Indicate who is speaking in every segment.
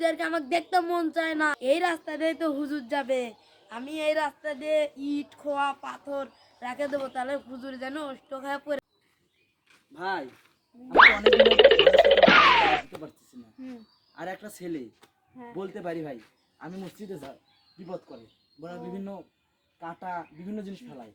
Speaker 1: হুজুরদেরকে আমাকে দেখতে মন চায় না। এই রাস্তা দিয়ে তো হুজুর যাবে, আমি এই রাস্তা দিয়ে ইট খোয়া পাথর রেখে দেবো, তাহলে হুজুর যেন অষ্ট খায় পড়ে।
Speaker 2: ভাই আমি তো অনেকদিন মানুষকে দিতে পারতেছি না। আর একটা ছেলে বলতে পারি ভাই, আমি মসজিদে যাই, বিপদ করে বড় বিভিন্ন কাটা বিভিন্ন জিনিস ফেলাই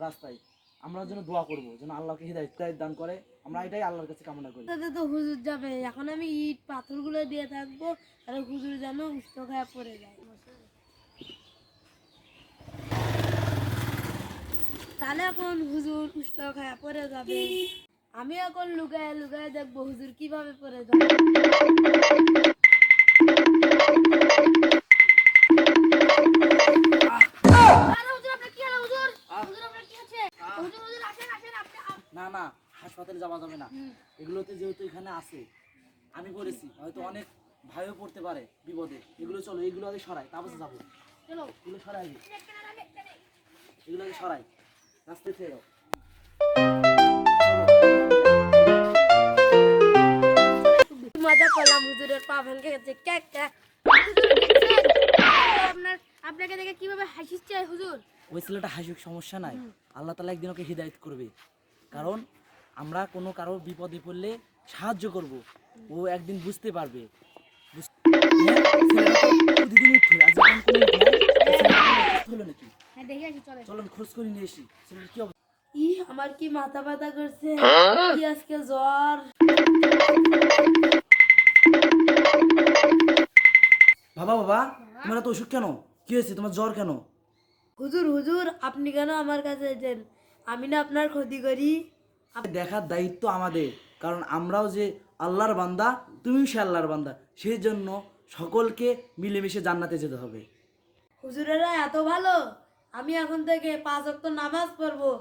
Speaker 2: রাস্তায়। আমরা যেন দোয়া করব যেন আল্লাহকে হিদায়াত দান করে, আমরা এটাই আল্লাহর কাছে কামনা করি।
Speaker 1: রাস্তাতে তো হুজুর যাবে, এখন আমি ইট পাথরগুলো দিয়ে থাকবো, তাহলে হুজুর যেন অষ্ট খায় পড়ে যায়। তাহলে এখন হুজুর উষ্ট খায় পড়ে যাবে, আমি এখন লুকায় লুকায় দেখবো হুজুর কিভাবে পড়ে যাবে।
Speaker 2: না না, হাসপাতালে যাওয়া যাবে না, এগুলোতে যেহেতু এখানে আছে আমি বলেছি, হয়তো অনেক ভয়ও পড়তে পারে বিপদে। এগুলো চলো, এগুলো আগে সরাই, তারপর যাবো।
Speaker 1: চলো
Speaker 2: এগুলো সরাই, এগুলো আগে সরাই, রাস্তায় ফেরো।
Speaker 1: মজা করলাম, হুজুরের পা ভেঙে গেছে। আপনার আপনাকে দেখে কিভাবে হাসিচ্ছে হুজুর।
Speaker 2: ওই ছেলেটা হাসুক, সমস্যা নাই, আল্লাহ তাআলা একদিন ওকে হিদায়াত করবে। কারণ আমরা কোনো কারো বিপদে পড়লে সাহায্য করব, ও একদিন বুঝতে পারবে।
Speaker 1: হ্যাঁ দেখে আসি, চলে।
Speaker 2: চলুন খোঁজ করে নিয়ে এসি ছেলের কি অবস্থা।
Speaker 1: আমার কি মাথা ব্যথা করছে, কি আজকে জ্বর।
Speaker 2: বাবা বাবা, তোমার এত অসুখ কেন? কি হয়েছে, তোমার জ্বর কেন?
Speaker 1: হুজুর হুজুর, আপনি কেন আমার কাছে এসেছেন? আমি না আপনার ক্ষতি করি?
Speaker 2: দেখার দায়িত্ব আমাদের, কারণ আমরাও যে আল্লাহর বান্দা, তুমিও সে আল্লাহর বান্দা, সেই জন্য সকলকে মিলেমিশে জান্নাতে যেতে হবে।
Speaker 1: হুজুরেরা এত ভালো, আমি এখন থেকে 5 ওয়াক্ত নামাজ পড়বো।